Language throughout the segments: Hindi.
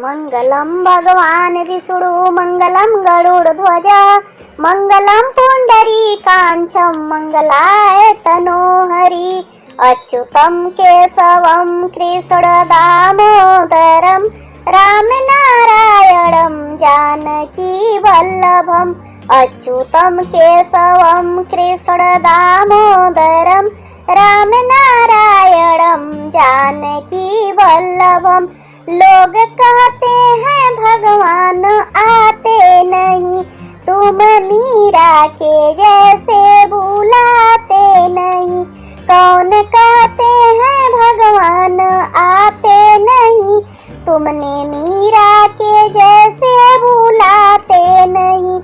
मंगलम भगवान विष्णु मंगलम गरुड़ध्वज मंगलम पुंडरीकाक्षं मंगलाय तनोहरि अच्युतं केशवं कृष्णदामोदरं रामनारायणं जानकी वल्लभम् अच्युतं केशवं कृष्णदामोदरं रामनारायणं जानकी वल्लभम्। लोग कहते हैं भगवान आते नहीं, तुम मीरा के जैसे बुलाते नहीं। कौन कहते हैं भगवान आते नहीं, तुमने मीरा के जैसे बुलाते नहीं।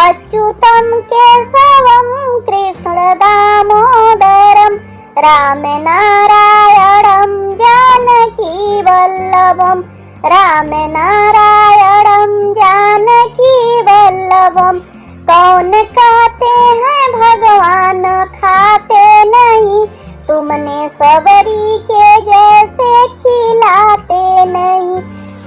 अच्युतं केशवं कृष्ण दामोदरं रामनारायणं जानकी वल्लभं रामनारायणं जानकी वल्लभं। कौन कहते हैं भगवान खाते नहीं, तुमने सबरी के जैसे खिलाते नहीं।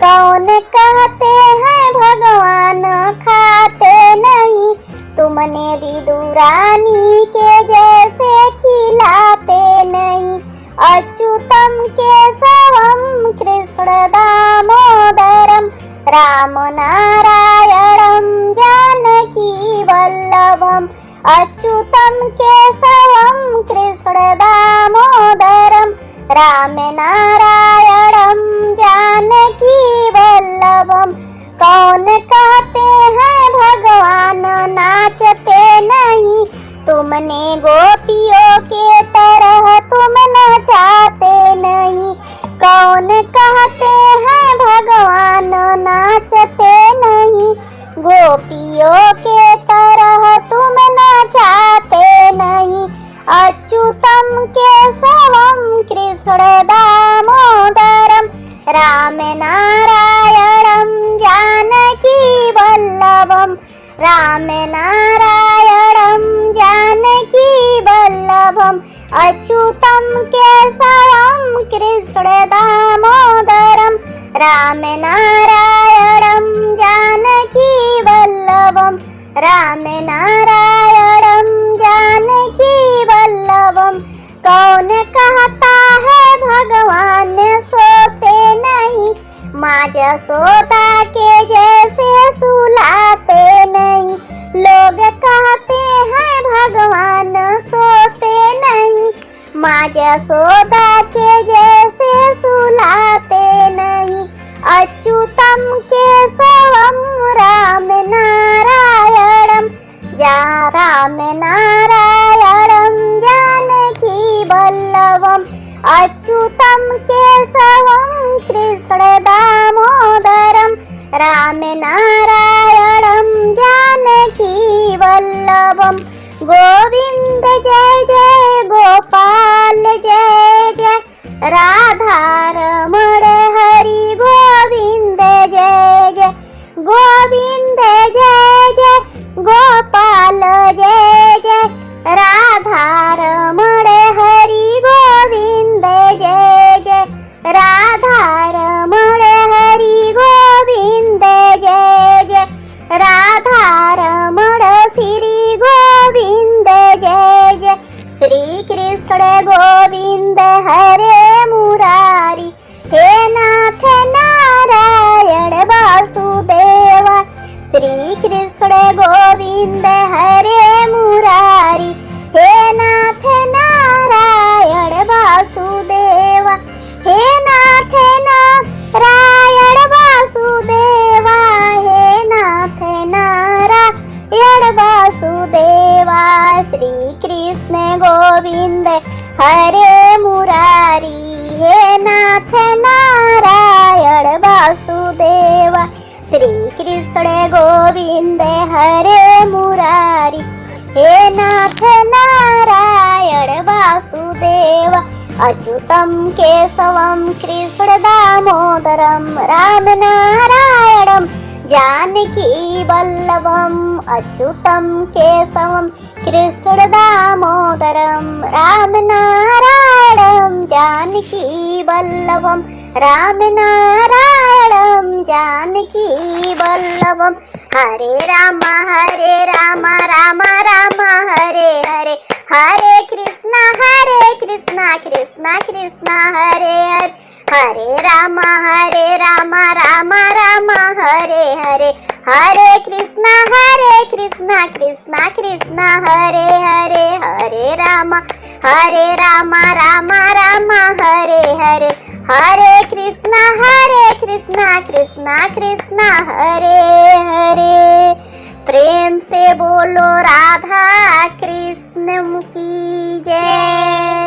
कौन कहते हैं भगवान खाते नहीं, तुमने विदुरानी के जैसे खिलाते नहीं। अच्युतं केशवं कृष्ण दामोदरं रामनारायणं जानकी वल्लभम् अच्युतं केशवं कृष्ण दामोदरं रामनारायणं जानकी वल्लभम्। कौन कहते हैं भगवान नाचते नहीं, तुमने गोपियों के तरह तुम नचाते नहीं। कौन कहते हैं भगवान नाचते नहीं, गोपियों के तरह तुम नचाते नहीं। अच्युतं केशवं कृष्ण दामोदरं रामनारायणं जानकी वल्लभम् रामनारायणं जानकी वल्लभम् अच्युतं केशवं कृष्ण दामोदरं रामनारायणं जानकी वल्लभम् रामनारायणं जानकी वल्लभम्। कौन कहता है भगवान सोते नहीं, माँ जसोदा के जैसे सुलाते नहीं। लोग कहते हैं भगवान सोते नहीं, माँ जसोदा के जैसे सुलाते नहीं। अच्युतं केशवं रामनारायणं रामनारायणं जानकी वल्लभम् अच्युतं केशवं कृष्ण दामोदरं रामनारायणं जानकी वल्लभम्। गोविंद जय जय गोपाल जय जय राधा रमण हरि गोविंद जय जय गोविंद जय जय गोपाल जय जय राधा रमण हरि गोविंद जय जय राधा रमण हरि गोविंद जय जय राधा रमण श्री गोविंद जय जय। श्री कृष्ण गोविंद हरे मुरारी हे नाथ नारायण वासुदेव। श्री कृष्ण गोविंद हरे मुरारी हे नाथ नारायण वासुदेव हे नाथ नारायण वासुदेव हे नाथ नारायण वासुदेव। श्री कृष्ण गोविंद हरे मुरारी हे नाथ नारायण वासुदेव। श्री कृष्ण गोविंद हरे मुरारी हे नाथ नारायण वासुदेव। अच्युतं केशवं कृष्ण दामोदरं रामनारायणं जानकी वल्लभम् अच्युतं केशवं कृष्ण दामोदरं रामनारायणं जानकी वल्लभम् राम नारायणं जानकी वल्लभम। हरे राम राम राम हरे हरे, हरे कृष्णा कृष्णा कृष्णा हरे हरे, हरे राम राम राम हरे हरे, हरे कृष्णा कृष्णा कृष्णा हरे हरे, हरे राम राम राम हरे हरे, हरे कृष्णा कृष्णा कृष्णा हरे हरे। प्रेम से बोलो राधा कृष्ण की जय।